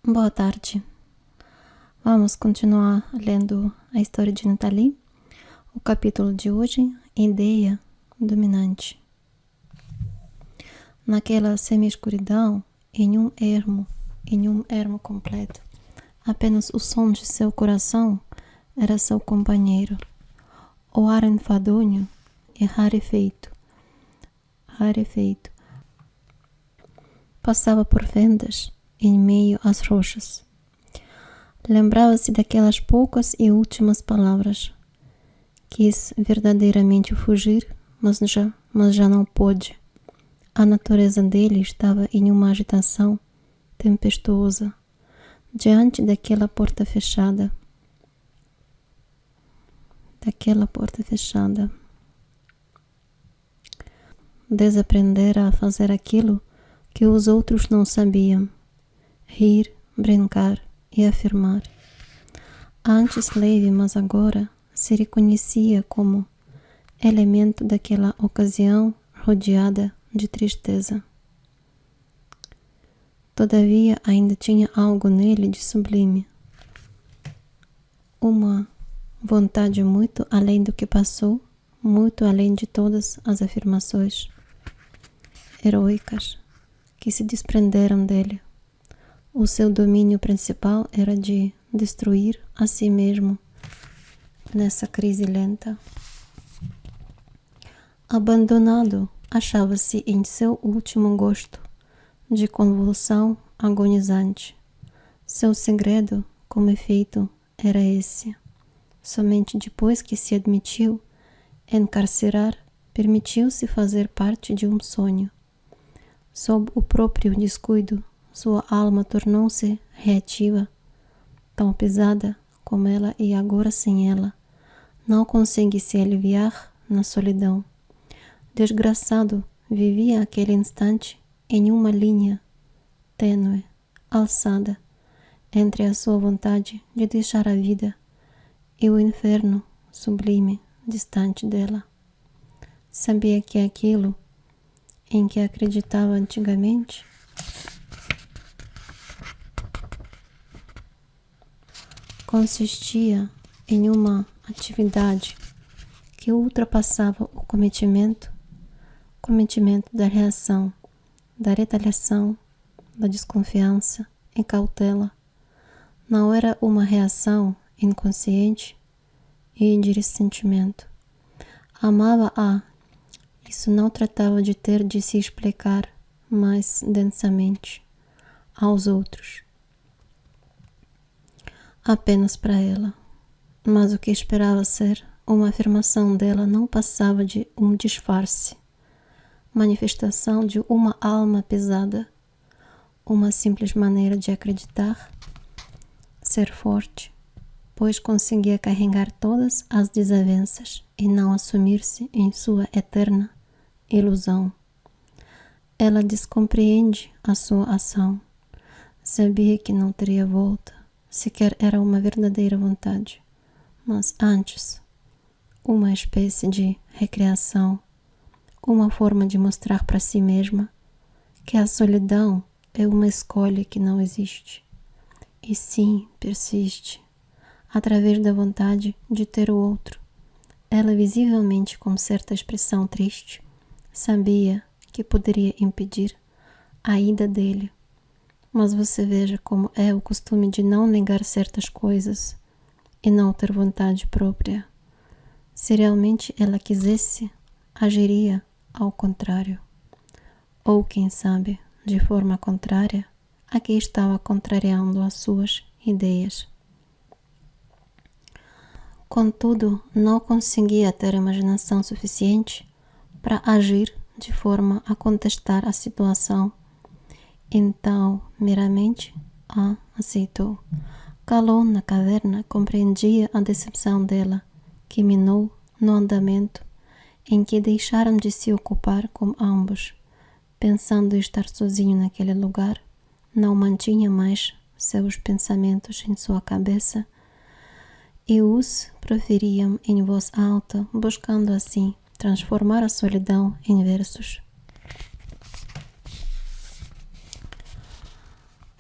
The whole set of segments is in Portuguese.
Boa tarde. Vamos continuar lendo a história de Nathalie. O capítulo de hoje, Ideia Dominante. Naquela semi-escuridão, em um ermo completo, apenas o som de seu coração era seu companheiro. O ar enfadonho e rarefeito passava por fendas em meio às rochas. Lembrava-se daquelas poucas e últimas palavras. Quis verdadeiramente fugir, mas já não pôde. A natureza dele estava em uma agitação tempestuosa, diante daquela porta fechada. Desaprendera a fazer aquilo que os outros não sabiam: rir, brincar e afirmar. Antes leve, mas agora se reconhecia como elemento daquela ocasião rodeada de tristeza. Todavia ainda tinha algo nele de sublime. Uma vontade muito além do que passou, muito além de todas as afirmações heroicas que se desprenderam dele. O seu domínio principal era de destruir a si mesmo nessa crise lenta. Abandonado, achava-se em seu último gosto de convulsão agonizante. Seu segredo, como efeito, era esse. Somente depois que se admitiu encarcerar, permitiu-se fazer parte de um sonho. Sob o próprio descuido, sua alma tornou-se reativa, tão pesada como ela e agora sem ela. Não consegue se aliviar na solidão. Desgraçado, vivia aquele instante em uma linha tênue, alçada, entre a sua vontade de deixar a vida e o inferno sublime distante dela. Sabia que aquilo em que acreditava antigamente consistia em uma atividade que ultrapassava o cometimento da reação, da retaliação, da desconfiança e cautela. Não era uma reação inconsciente e de ressentimento. Amava-a. Isso não tratava de ter de se explicar mais densamente aos outros, apenas para ela. Mas o que esperava ser uma afirmação dela não passava de um disfarce, manifestação de uma alma pesada, uma simples maneira de acreditar, ser forte, pois conseguia carregar todas as desavenças e não assumir-se em sua eterna ilusão. Ela descompreende a sua ação. Sabia que não teria volta, sequer era uma verdadeira vontade, mas antes, uma espécie de recreação, uma forma de mostrar para si mesma que a solidão é uma escolha que não existe, e sim persiste, através da vontade de ter o outro. Ela, visivelmente com certa expressão triste, sabia que poderia impedir a ida dele. Mas você veja como é o costume de não negar certas coisas e não ter vontade própria. Se realmente ela quisesse, agiria ao contrário. Ou, quem sabe, de forma contrária a que estava contrariando as suas ideias. Contudo, não conseguia ter imaginação suficiente para agir de forma a contestar a situação. Então, meramente, a aceitou. Calou na caverna, compreendia a decepção dela, que minou no andamento em que deixaram de se ocupar com ambos. Pensando estar sozinho naquele lugar, não mantinha mais seus pensamentos em sua cabeça e os proferiam em voz alta, buscando assim transformar a solidão em versos.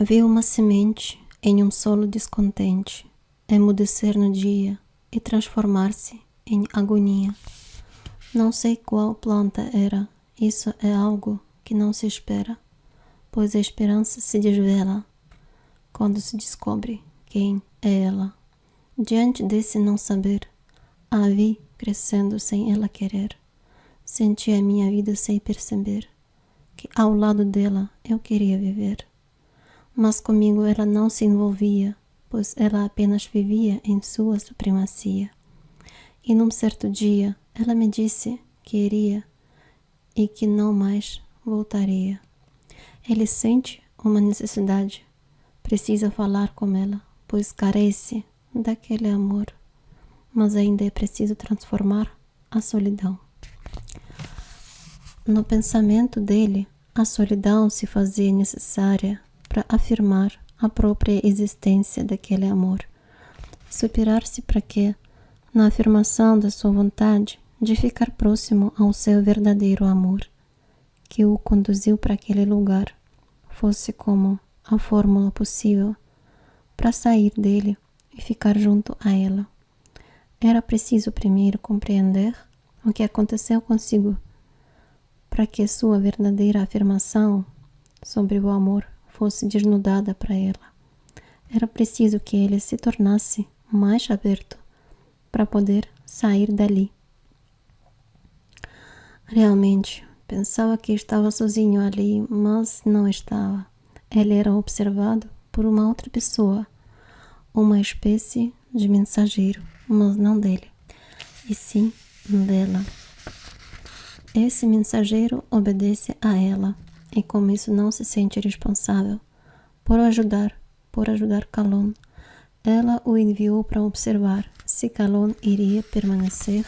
Vi uma semente em um solo descontente, emudecer no dia e transformar-se em agonia. Não sei qual planta era, isso é algo que não se espera, pois a esperança se desvela quando se descobre quem é ela. Diante desse não saber, a vi crescendo sem ela querer. Senti a minha vida sem perceber que ao lado dela eu queria viver. Mas comigo ela não se envolvia, pois ela apenas vivia em sua supremacia. E num certo dia ela me disse que iria e que não mais voltaria. Ele sente uma necessidade, precisa falar com ela, pois carece daquele amor, mas ainda é preciso transformar a solidão. No pensamento dele, a solidão se fazia necessária para afirmar a própria existência daquele amor. Superar-se para que, na afirmação da sua vontade de ficar próximo ao seu verdadeiro amor, que o conduziu para aquele lugar, fosse como a fórmula possível para sair dele e ficar junto a ela. Era preciso primeiro compreender o que aconteceu consigo para que sua verdadeira afirmação sobre o amor fosse desnudada para ela. Era preciso que ele se tornasse mais aberto para poder sair dali. Realmente, pensava que estava sozinho ali, mas não estava. Ele era observado por uma outra pessoa, uma espécie de mensageiro, mas não dele, e sim dela. Esse mensageiro obedece a ela, e com isso não se sente responsável por ajudar Kalon. Ela o enviou para observar se Kalon iria permanecer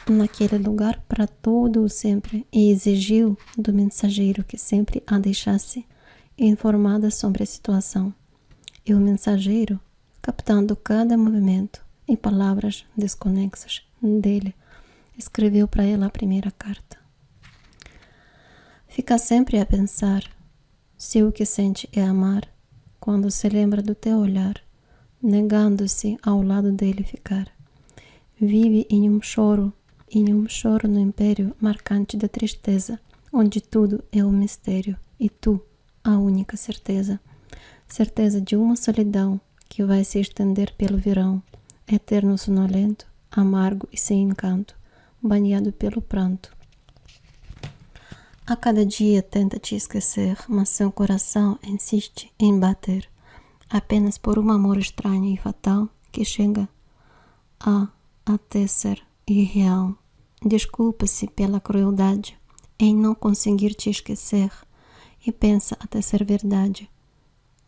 naquele lugar para todo o sempre e exigiu do mensageiro que sempre a deixasse informada sobre a situação. E o mensageiro, captando cada movimento e palavras desconexas dele, escreveu para ela a primeira carta. Fica sempre a pensar se o que sente é amar, quando se lembra do teu olhar, negando-se ao lado dele ficar. Vive em um choro no império marcante da tristeza, onde tudo é um mistério e tu, a única certeza. Certeza de uma solidão que vai se estender pelo verão, eterno sonolento, amargo e sem encanto, banhado pelo pranto. A cada dia tenta te esquecer, mas seu coração insiste em bater, apenas por um amor estranho e fatal que chega até ser irreal. Desculpa-se pela crueldade em não conseguir te esquecer e pensa até ser verdade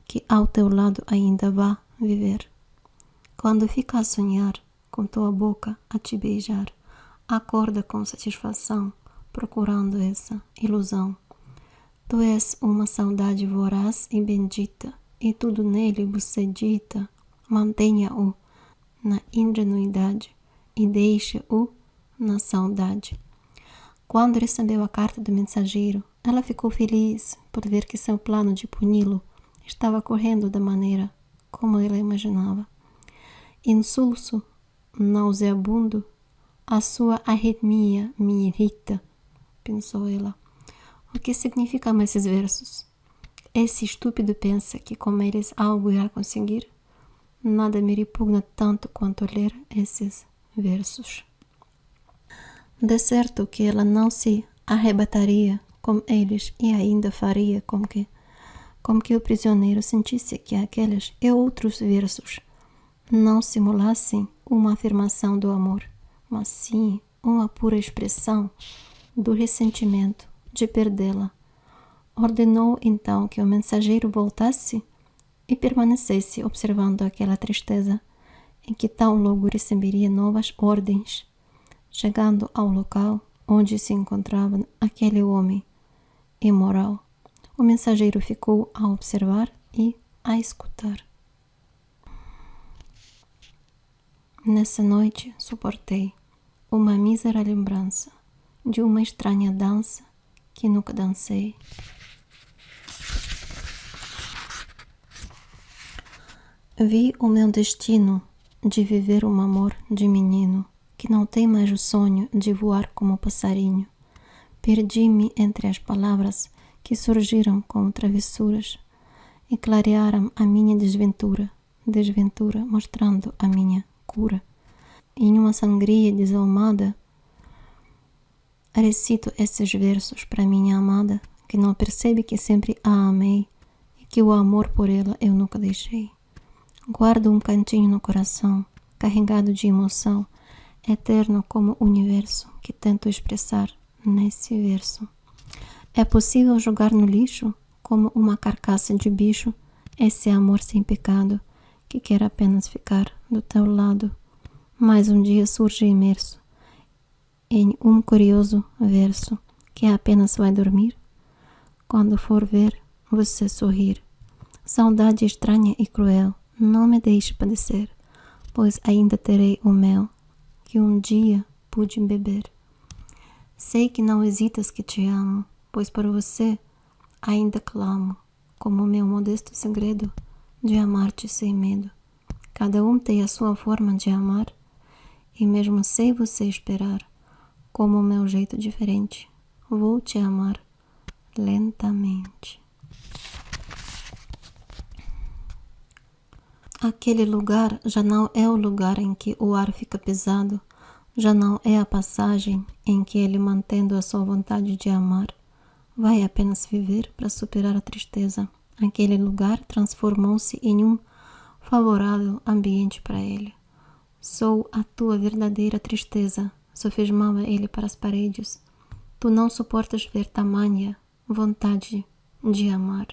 que ao teu lado ainda vá viver. Quando fica a sonhar com tua boca a te beijar, acorda com satisfação procurando essa ilusão. Tu és uma saudade voraz e bendita, e tudo nele você dita. Mantenha-o na ingenuidade e deixe-o na saudade. Quando recebeu a carta do mensageiro, ela ficou feliz por ver que seu plano de puni-lo estava correndo da maneira como ela imaginava. Insulso, nauseabundo, a sua arritmia me irrita, pensou ela. O que significam esses versos? Esse estúpido pensa que com eles algo irá conseguir? Nada me repugna tanto quanto ler esses versos. De certo que ela não se arrebataria com eles e ainda faria com que o prisioneiro sentisse que aqueles e outros versos não simulassem uma afirmação do amor, mas sim uma pura expressão do ressentimento de perdê-la. Ordenou então que o mensageiro voltasse e permanecesse observando aquela tristeza, em que tão logo receberia novas ordens. Chegando ao local onde se encontrava aquele homem imoral, o mensageiro ficou a observar e a escutar. Nessa noite suportei uma mísera lembrança de uma estranha dança que nunca dancei. Vi o meu destino de viver um amor de menino, que não tem mais o sonho de voar como passarinho. Perdi-me entre as palavras que surgiram como travessuras e clarearam a minha desventura, mostrando a minha cura. Em uma sangria desalmada, recito esses versos para minha amada, que não percebe que sempre a amei e que o amor por ela eu nunca deixei. Guardo um cantinho no coração, carregado de emoção, eterno como o universo que tento expressar nesse verso. É possível jogar no lixo, como uma carcaça de bicho, esse amor sem pecado, que quer apenas ficar do teu lado. Mas um dia surge imerso em um curioso verso, que apenas vai dormir quando for ver você sorrir. Saudade estranha e cruel, não me deixe padecer, pois ainda terei o mel que um dia pude beber. Sei que não hesitas que te amo, pois por você ainda clamo, como meu modesto segredo de amar-te sem medo. Cada um tem a sua forma de amar, e mesmo sem você esperar, como o meu jeito diferente, vou te amar lentamente. Aquele lugar já não é o lugar em que o ar fica pesado, já não é a passagem em que ele, mantendo a sua vontade de amar, vai apenas viver para superar a tristeza. Aquele lugar transformou-se em um favorável ambiente para ele. Sou a tua verdadeira tristeza, sofismava ele para as paredes. Tu não suportas ver tamanha vontade de amar.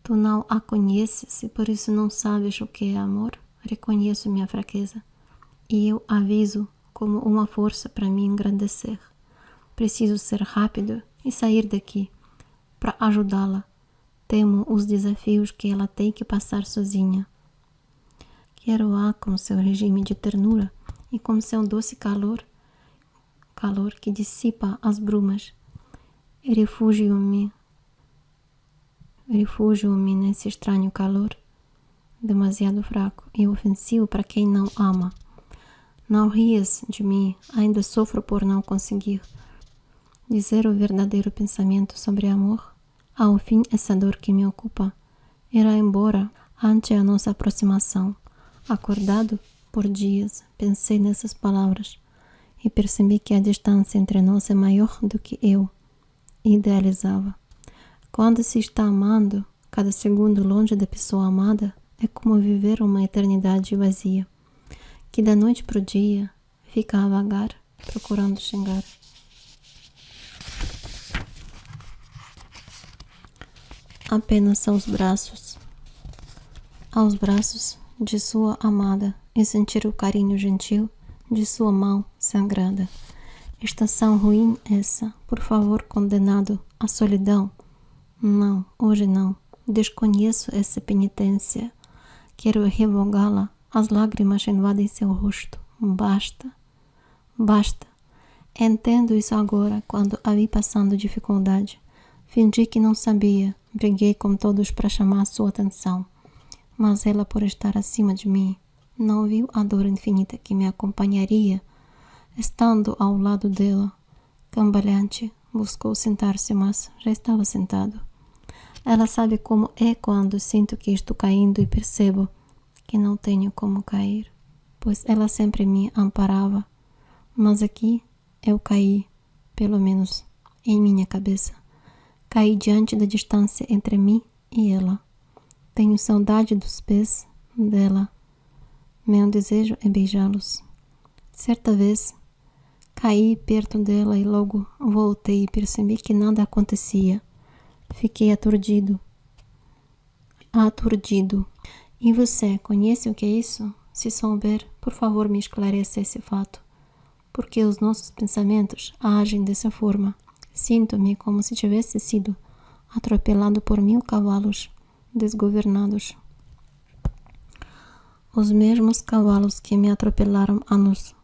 Tu não a conheces e por isso não sabes o que é amor. Reconheço minha fraqueza e eu aviso como uma força para me engrandecer. Preciso ser rápido e sair daqui para ajudá-la. Temo os desafios que ela tem que passar sozinha. Quero-a com seu regime de ternura e com seu doce calor que dissipa as brumas. Refugio-me nesse estranho calor, demasiado fraco e ofensivo para quem não ama. Não rias de mim, ainda sofro por não conseguir dizer o verdadeiro pensamento sobre amor. Ao fim, essa dor que me ocupa irá embora ante a nossa aproximação. Acordado por dias, pensei nessas palavras e percebi que a distância entre nós é maior do que eu idealizava. Quando se está amando, cada segundo longe da pessoa amada é como viver uma eternidade vazia, que da noite para o dia fica a vagar, procurando chegar. Apenas aos braços de sua amada e sentir o carinho gentil de sua mão sagrada. Estação ruim essa, por favor, condenado à solidão. Não, hoje não. Desconheço essa penitência. Quero revogá-la. As lágrimas invadem seu rosto. Basta. Basta. Entendo isso agora, quando a vi passando dificuldade. Fingi que não sabia. Briguei com todos para chamar sua atenção. Mas ela, por estar acima de mim, não viu a dor infinita que me acompanharia. Estando ao lado dela, cambaleante, buscou sentar-se, mas já estava sentado. Ela sabe como é quando sinto que estou caindo e percebo que não tenho como cair, pois ela sempre me amparava. Mas aqui eu caí, pelo menos em minha cabeça. Caí diante da distância entre mim e ela. Tenho saudade dos pés dela. Meu desejo é beijá-los. Certa vez, caí perto dela e logo voltei e percebi que nada acontecia. Fiquei aturdido. E você, conhece o que é isso? Se souber, por favor, me esclareça esse fato. Porque os nossos pensamentos agem dessa forma. Sinto-me como se tivesse sido atropelado por 1000 cavalos desgovernados. Os mesmos cavalos que me atropelaram anos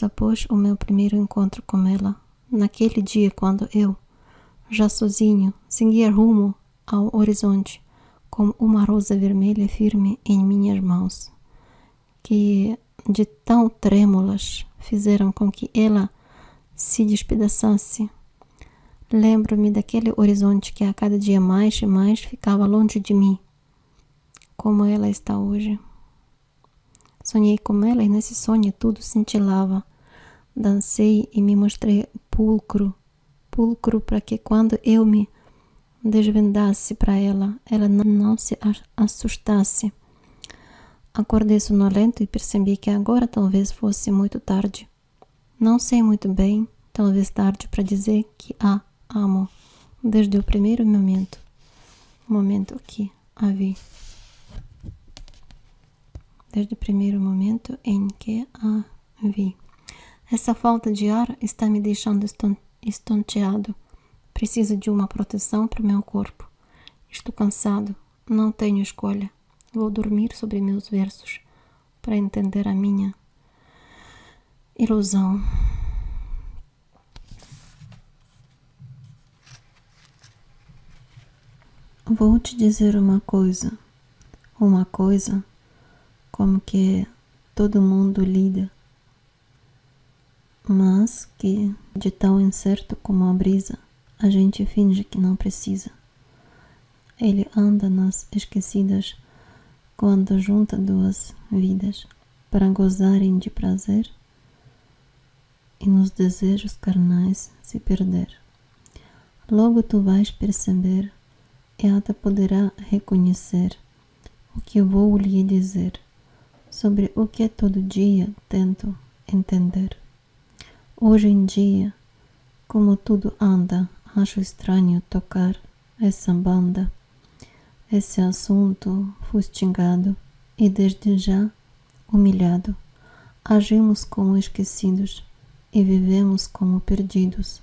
após o meu primeiro encontro com ela. Naquele dia, quando eu, já sozinho, seguia rumo ao horizonte, como uma rosa vermelha firme em minhas mãos, que de tão trêmulas fizeram com que ela se despedaçasse. Lembro-me daquele horizonte que a cada dia mais e mais ficava longe de mim, como ela está hoje. Sonhei com ela e nesse sonho tudo cintilava. Dancei e me mostrei pulcro para que quando eu me desvendasse para ela, ela não se assustasse. Acordei sonolento e percebi que agora talvez fosse muito tarde. Não sei muito bem, talvez tarde para dizer que a amo, desde o primeiro momento que a vi. Desde o primeiro momento em que a vi. Essa falta de ar está me deixando estonteado. Preciso de uma proteção para o meu corpo. Estou cansado, não tenho escolha. Vou dormir sobre meus versos para entender a minha ilusão. Vou te dizer uma coisa como que todo mundo lida, mas que de tão incerto como a brisa, a gente finge que não precisa. Ele anda nas esquecidas quando junta duas vidas para gozarem de prazer e nos desejos carnais se perder. Logo tu vais perceber e até poderá reconhecer o que vou lhe dizer sobre o que todo dia tento entender. Hoje em dia, como tudo anda, acho estranho tocar essa banda, esse assunto fustigado e desde já humilhado. Agimos como esquecidos e vivemos como perdidos,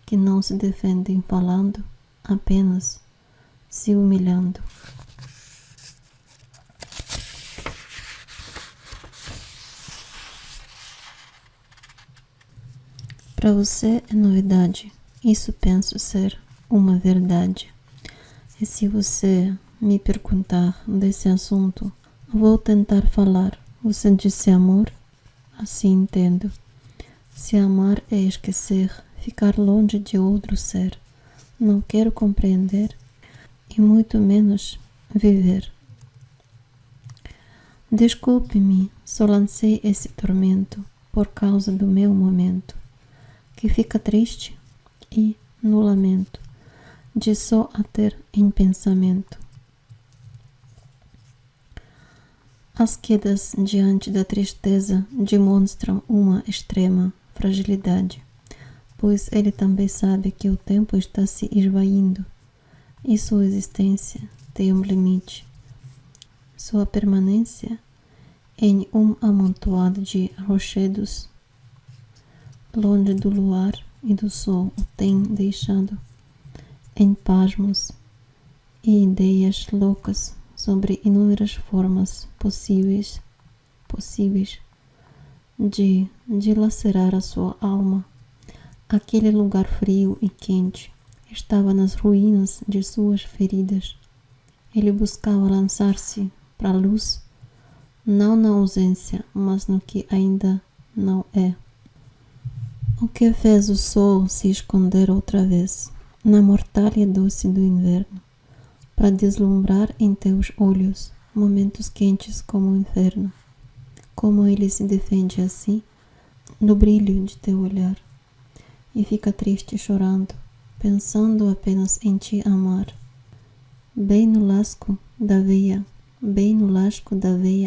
que não se defendem falando, apenas se humilhando. Para você é novidade, isso penso ser uma verdade. E se você me perguntar desse assunto, vou tentar falar. Você disse amor? Assim entendo. Se amar é esquecer, ficar longe de outro ser, não quero compreender e muito menos viver. Desculpe-me, só lancei esse tormento por causa do meu momento, que fica triste e no lamento de só a ter em pensamento. As quedas diante da tristeza demonstram uma extrema fragilidade, pois ele também sabe que o tempo está se esvaindo e sua existência tem um limite. Sua permanência em um amontoado de rochedos, longe do luar e do sol, o tem deixado em pasmos e ideias loucas sobre inúmeras formas possíveis de dilacerar a sua alma. Aquele lugar frio e quente estava nas ruínas de suas feridas. Ele buscava lançar-se para a luz, não na ausência, mas no que ainda não é. O que fez o sol se esconder outra vez na mortalha doce do inverno, para deslumbrar em teus olhos momentos quentes como o inferno. Como ele se defende assim no brilho de teu olhar e fica triste chorando, pensando apenas em te amar. Bem no lasco da veia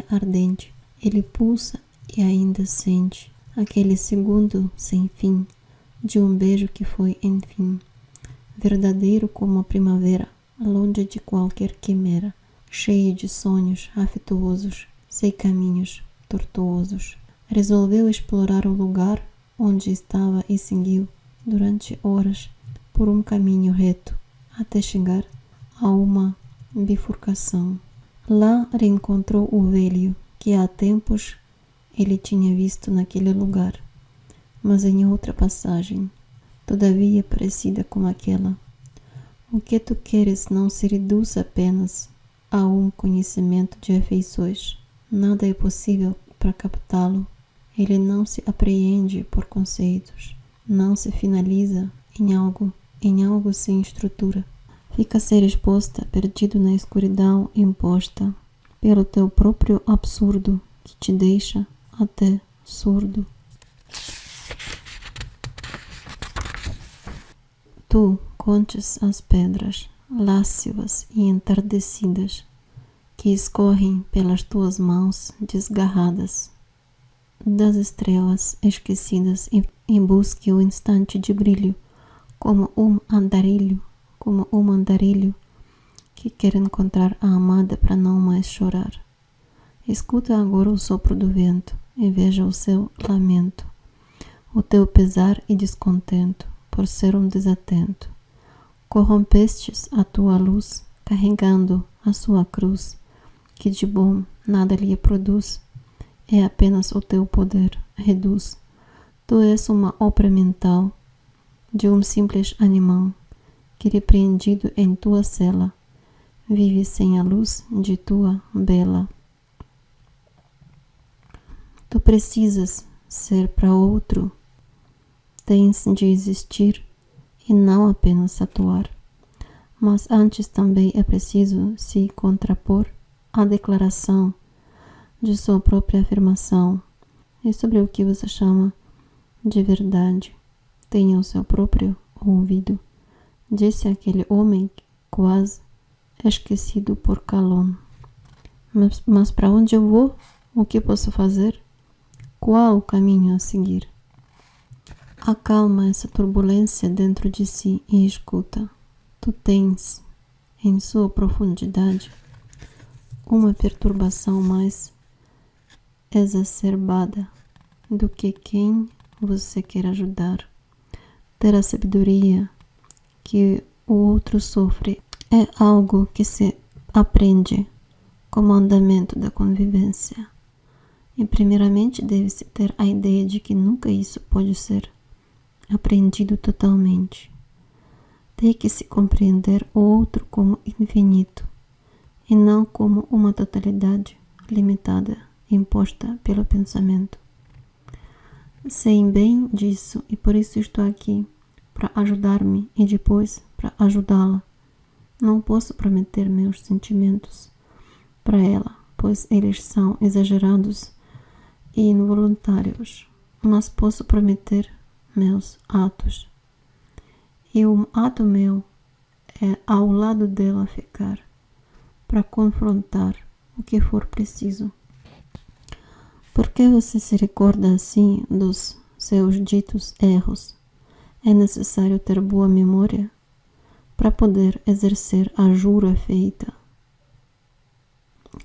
ardente, ele pulsa e ainda sente aquele segundo sem fim de um beijo que foi, enfim, verdadeiro como a primavera, longe de qualquer quimera, cheio de sonhos afetuosos, sem caminhos tortuosos. Resolveu explorar o lugar onde estava e seguiu, durante horas, por um caminho reto, até chegar a uma bifurcação. Lá reencontrou o velho que há tempos ele tinha visto naquele lugar, mas em outra passagem, todavia parecida com aquela. O que tu queres não se reduz apenas a um conhecimento de afeições. Nada é possível para captá-lo. Ele não se apreende por conceitos, não se finaliza em algo sem estrutura. Fica a ser exposta, perdido na escuridão imposta pelo teu próprio absurdo, que te deixa até surdo. Tu contes as pedras, lascivas e entardecidas, que escorrem pelas tuas mãos desgarradas, das estrelas esquecidas em busca o instante de brilho, como um andarilho que quer encontrar a amada para não mais chorar. Escuta agora o sopro do vento e veja o seu lamento, o teu pesar e descontento por ser um desatento. Corrompestes a tua luz, carregando a sua cruz, que de bom nada lhe produz, é apenas o teu poder reduz. Tu és uma obra mental de um simples animal, que repreendido em tua cela, vive sem a luz de tua bela. Tu precisas ser para outro, tens de existir e não apenas atuar. Mas antes também é preciso se contrapor à declaração de sua própria afirmação e sobre o que você chama de verdade. Tenha o seu próprio ouvido, disse aquele homem quase esquecido por Calonne. Mas para onde eu vou? O que posso fazer? Qual o caminho a seguir? Acalma essa turbulência dentro de si e escuta. Tu tens, em sua profundidade, uma perturbação mais exacerbada do que quem você quer ajudar. Ter a sabedoria que o outro sofre é algo que se aprende como andamento da convivência. E primeiramente deve-se ter a ideia de que nunca isso pode ser aprendido totalmente. Tem que se compreender o outro como infinito e não como uma totalidade limitada, imposta pelo pensamento. Sei bem disso e por isso estou aqui, para ajudar-me e depois para ajudá-la. Não posso prometer meus sentimentos para ela, pois eles são exagerados e involuntários, mas posso prometer meus atos. E um ato meu é ao lado dela ficar, para confrontar o que for preciso. Por que você se recorda assim dos seus ditos erros? É necessário ter boa memória para poder exercer a jura feita.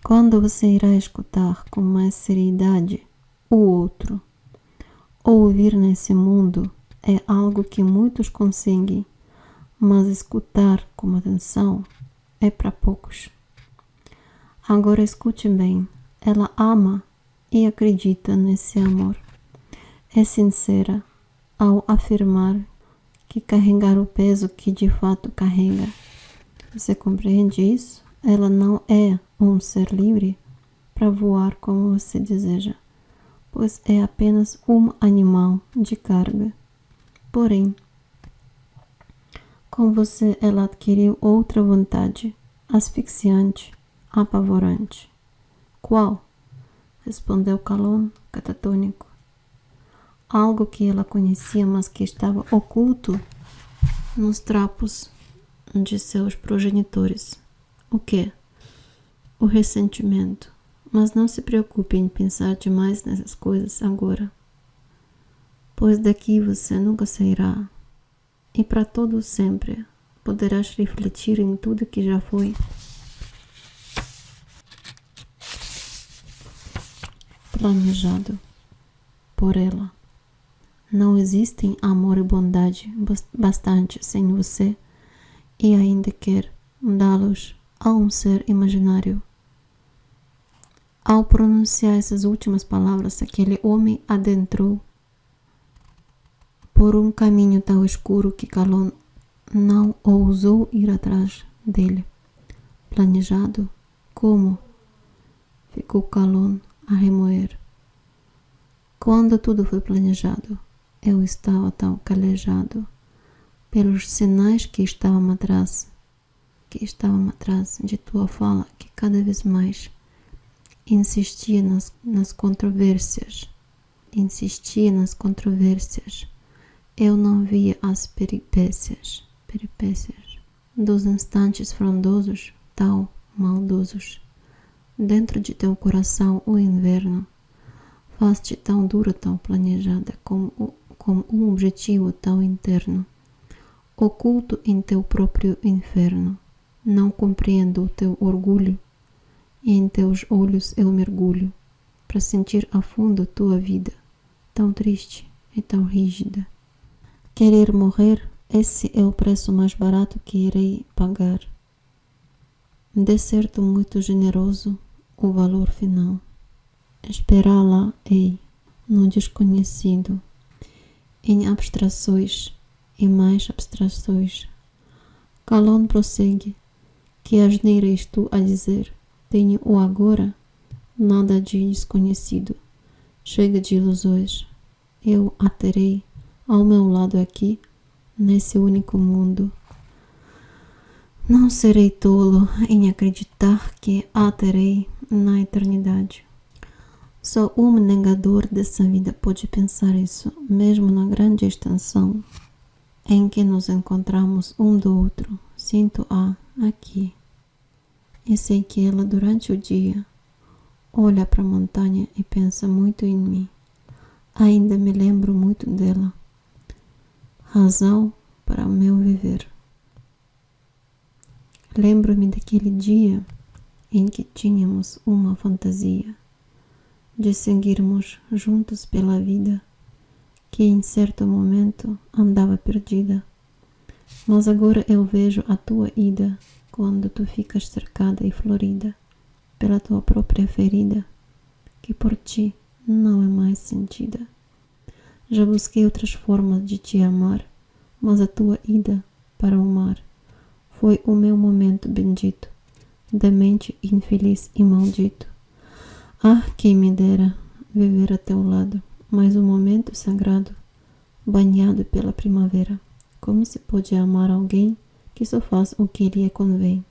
Quando você irá escutar com mais seriedade o outro? Ouvir nesse mundo é algo que muitos conseguem, mas escutar com atenção é para poucos. Agora escute bem, ela ama e acredita nesse amor. É sincera ao afirmar que carregar o peso que de fato carrega. Você compreende isso? Ela não é um ser livre para voar como você deseja, pois é apenas um animal de carga. Porém, com você ela adquiriu outra vontade, asfixiante, apavorante. Qual? Respondeu Calonne, catatônico. Algo que ela conhecia, mas que estava oculto nos trapos de seus progenitores. O quê? O ressentimento. Mas não se preocupe em pensar demais nessas coisas agora, pois daqui você nunca sairá, e para todo sempre poderás refletir em tudo que já foi. Planejado por ela. Não existem amor e bondade bastante sem você e ainda quer dá-los a um ser imaginário. Ao pronunciar essas últimas palavras, aquele homem adentrou por um caminho tão escuro que Calonne não ousou ir atrás dele. Planejado? Como? Ficou Calonne a remoer. Quando tudo foi planejado, eu estava tão calejado pelos sinais que estavam atrás de tua fala, que cada vez mais insistia nas controvérsias. Eu não via as peripécias dos instantes frondosos, tão maldosos. Dentro de teu coração o inverno faz-te tão dura, tão planejada, com um objetivo tão interno, oculto em teu próprio inferno. Não compreendo o teu orgulho, e em teus olhos eu mergulho, para sentir a fundo tua vida, tão triste e tão rígida. Querer morrer, esse é o preço mais barato que irei pagar. De certo muito generoso o valor final. Esperá-la-ei no desconhecido, em abstrações e mais abstrações. Calonne prossegue: que asneira és tu a dizer? Tenho o agora, nada de desconhecido. Chega de ilusões. Eu a terei ao meu lado aqui, nesse único mundo. Não serei tolo em acreditar que a terei na eternidade. Só um negador dessa vida pode pensar isso, mesmo na grande extensão em que nos encontramos um do outro. Sinto-a aqui. E sei que ela, durante o dia, olha para a montanha e pensa muito em mim. Ainda me lembro muito dela. Razão para o meu viver. Lembro-me daquele dia em que tínhamos uma fantasia de seguirmos juntos pela vida, que em certo momento andava perdida. Mas agora eu vejo a tua ida, quando tu ficas cercada e florida pela tua própria ferida, que por ti não é mais sentida. Já busquei outras formas de te amar, mas a tua ida para o mar foi o meu momento bendito, demente, infeliz e maldito. Ah, quem me dera viver a teu lado, mais um momento sagrado, banhado pela primavera. Como se pode amar alguém que só faz o que lhe convém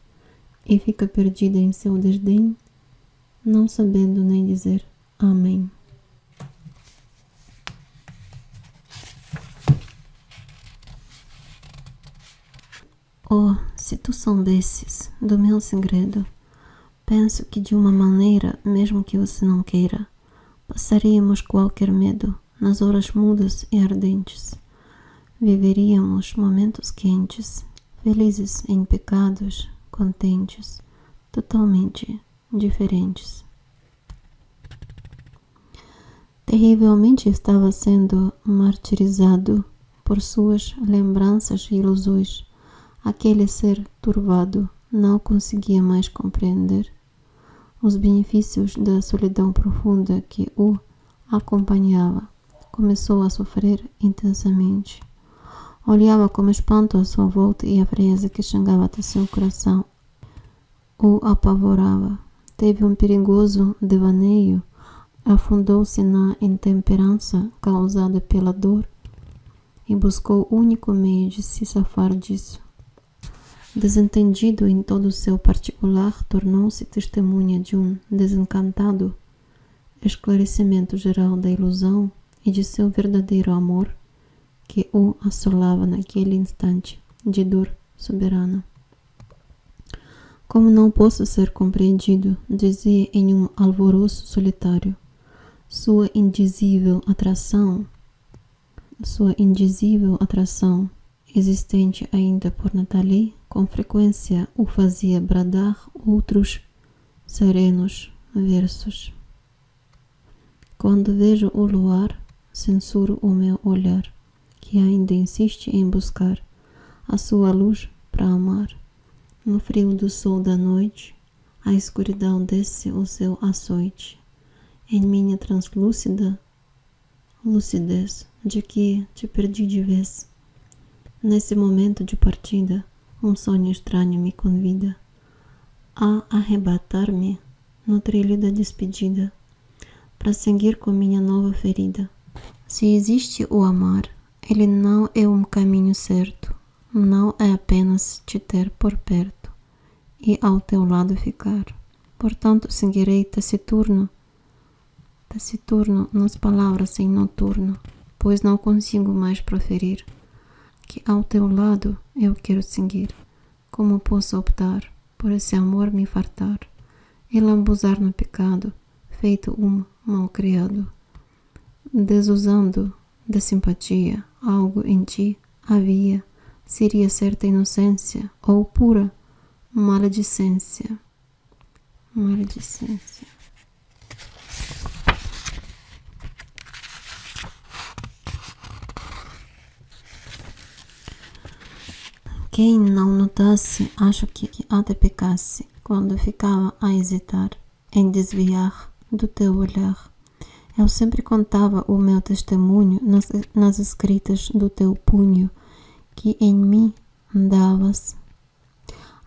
e fica perdida em seu desdém, não sabendo nem dizer amém. Oh, se tu soubesses do meu segredo, penso que de uma maneira, mesmo que você não queira, passaríamos qualquer medo nas horas mudas e ardentes. Viveríamos momentos quentes, felizes em pecados, contentes, totalmente diferentes. Terrivelmente estava sendo martirizado por suas lembranças e ilusões. Aquele ser turvado não conseguia mais compreender os benefícios da solidão profunda que o acompanhava. Começou a sofrer intensamente. Olhava com espanto à sua volta e a frieza que chegava até seu coração o apavorava. Teve um perigoso devaneio, afundou-se na intemperança causada pela dor e buscou o único meio de se safar disso. Desentendido em todo o seu particular, tornou-se testemunha de um desencantado esclarecimento geral da ilusão e de seu verdadeiro amor, que o assolava naquele instante de dor soberana. Como não posso ser compreendido, dizia em um alvoroço solitário, sua indizível atração, existente ainda por Nathalie, com frequência o fazia bradar outros serenos versos. Quando vejo o luar, censuro o meu olhar, que ainda insiste em buscar a sua luz para amar. No frio do sol da noite, a escuridão desce o seu açoite. Em minha translúcida lucidez, de que te perdi de vez. Nesse momento de partida, um sonho estranho me convida a arrebatar-me no trilho da despedida, para seguir com minha nova ferida. Se existe o amar, ele não é um caminho certo, não é apenas te ter por perto e ao teu lado ficar. Portanto, seguirei taciturno nas palavras em noturno, pois não consigo mais proferir que ao teu lado eu quero seguir. Como posso optar por esse amor me fartar e lambuzar no pecado, feito um malcriado? Desusando da simpatia, algo em ti havia, seria certa inocência ou pura maledicência. Maledicência. Quem não notasse, acho que até pecasse, quando ficava a hesitar em desviar do teu olhar. Eu sempre contava o meu testemunho nas escritas do teu punho, que em mim davas.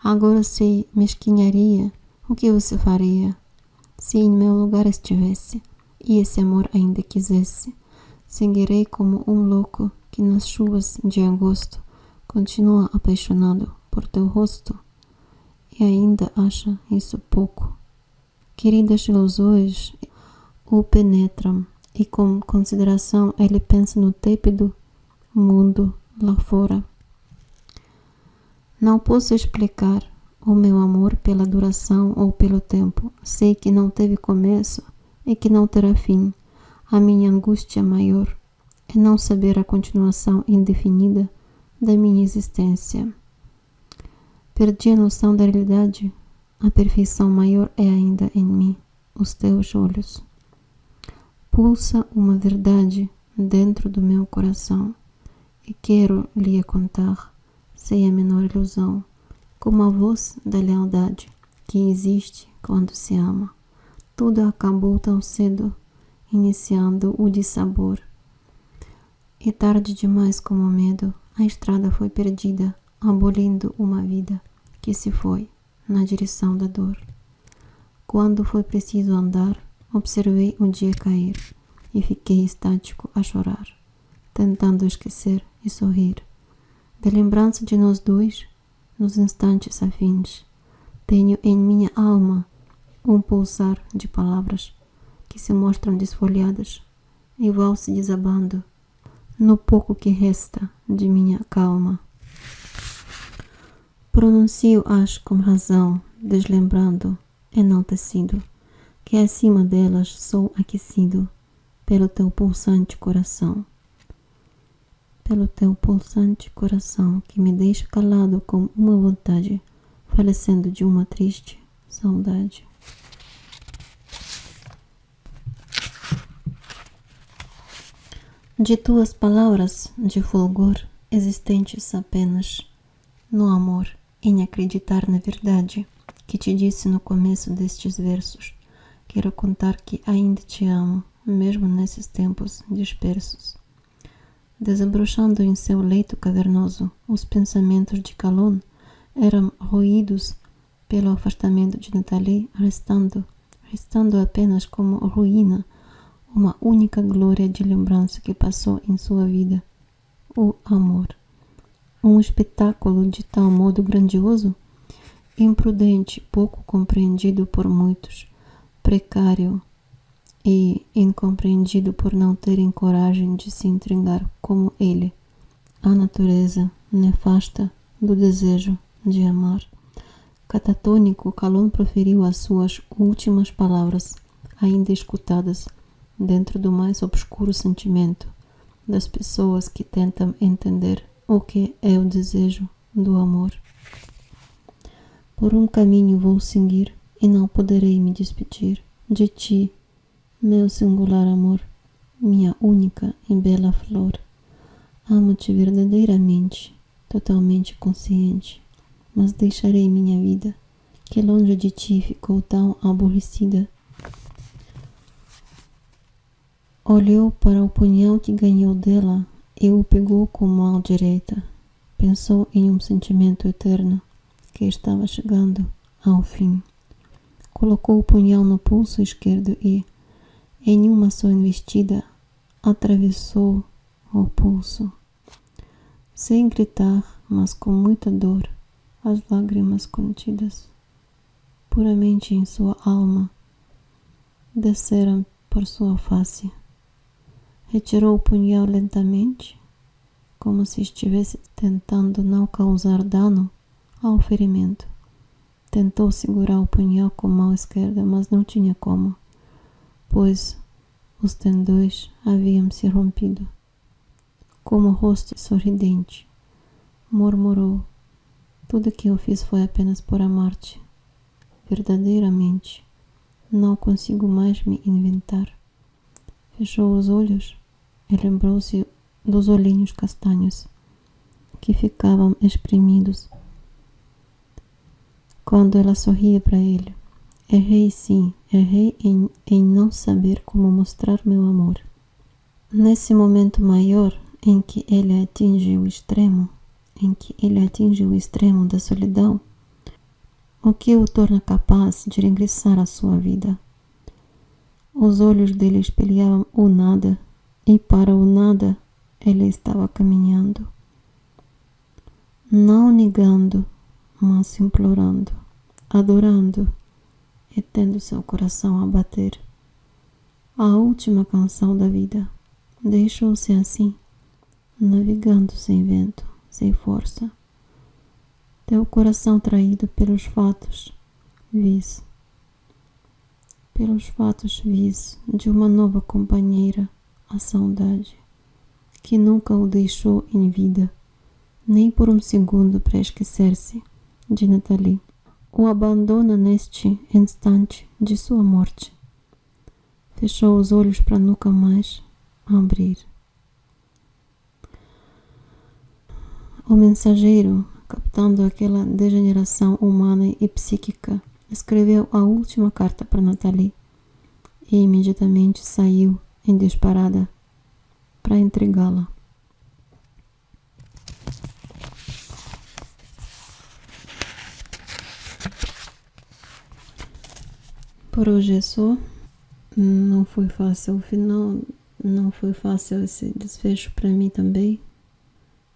Agora se mesquinharia, o que você faria? Se em meu lugar estivesse, e esse amor ainda quisesse, seguirei como um louco que nas chuvas de agosto continua apaixonado por teu rosto e ainda acha isso pouco. Queridas ilusões o penetram e com consideração ele pensa no tépido mundo lá fora. Não posso explicar o meu amor pela duração ou pelo tempo. Sei que não teve começo e que não terá fim. A minha angústia maior é não saber a continuação indefinida da minha existência. Perdi a noção da realidade. A perfeição maior é ainda em mim, os teus olhos. Pulsa uma verdade dentro do meu coração e quero lhe contar, sem a menor ilusão, como a voz da lealdade que existe quando se ama. Tudo acabou tão cedo, iniciando o dissabor. E tarde demais como medo, a estrada foi perdida, abolindo uma vida que se foi na direção da dor. Quando foi preciso andar, observei o dia cair e fiquei estático a chorar, tentando esquecer e sorrir. Da lembrança de nós dois, nos instantes afins, tenho em minha alma um pulsar de palavras que se mostram desfolhadas e vão se desabando no pouco que resta de minha calma. Pronuncio-as com razão, deslembrando, enaltecido, que acima delas sou aquecido pelo teu pulsante coração. Pelo teu pulsante coração que me deixa calado com uma vontade, falecendo de uma triste saudade. De tuas palavras de fulgor existentes apenas no amor, em acreditar na verdade que te disse no começo destes versos, quero contar que ainda te amo, mesmo nesses tempos dispersos. Desabrochando em seu leito cavernoso, os pensamentos de Calonne eram roídos pelo afastamento de Nathalie, restando apenas como ruína uma única glória de lembrança que passou em sua vida, o amor. Um espetáculo de tal modo grandioso, imprudente, pouco compreendido por muitos, precário e incompreendido por não terem coragem de se entregar como ele, à natureza nefasta do desejo de amar. Catatônico, Calonne proferiu as suas últimas palavras, ainda escutadas dentro do mais obscuro sentimento das pessoas que tentam entender o que é o desejo do amor. Por um caminho vou seguir e não poderei me despedir de ti, meu singular amor, minha única e bela flor. Amo-te verdadeiramente, totalmente consciente, mas deixarei minha vida, que longe de ti ficou tão aborrecida. Olhou para o punhal que ganhou dela e o pegou com mão direita. Pensou em um sentimento eterno que estava chegando ao fim. Colocou o punhal no pulso esquerdo e, em uma só investida, atravessou o pulso. Sem gritar, mas com muita dor, as lágrimas contidas puramente em sua alma desceram por sua face. Retirou o punhal lentamente, como se estivesse tentando não causar dano ao ferimento. Tentou segurar o punhal com a mão esquerda, mas não tinha como, pois os tendões haviam se rompido. Com o rosto sorridente, murmurou: tudo que eu fiz foi apenas por amar-te. Verdadeiramente, não consigo mais me inventar. Fechou os olhos e lembrou-se dos olhinhos castanhos que ficavam espremidos quando ela sorria para ele. Errei sim, errei em não saber como mostrar meu amor. Nesse momento maior em que ele atinge o extremo da solidão, o que o torna capaz de regressar à sua vida. Os olhos dele espelhavam o nada, e para o nada ele estava caminhando, não negando, mas implorando, adorando e tendo seu coração a bater. A última canção da vida deixou-se assim, navegando sem vento, sem força. Teu coração traído pelos fatos vis de uma nova companheira, a saudade, que nunca o deixou em vida, nem por um segundo para esquecer-se de Nathalie. O abandona neste instante de sua morte. Fechou os olhos para nunca mais abrir. O mensageiro, captando aquela degeneração humana e psíquica, escreveu a última carta para Nathalie e imediatamente saiu em disparada para entregá-la. Por hoje é só. Não foi fácil o final, não foi fácil esse desfecho para mim também.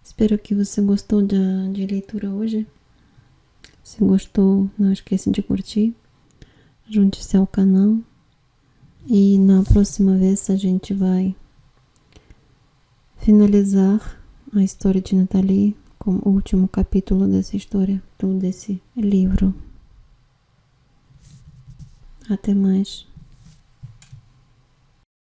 Espero que você gostou de leitura hoje. Se gostou, não esqueça de curtir, junte-se ao canal e na próxima vez a gente vai finalizar a história de Nathalie com o último capítulo dessa história, desse livro. Até mais.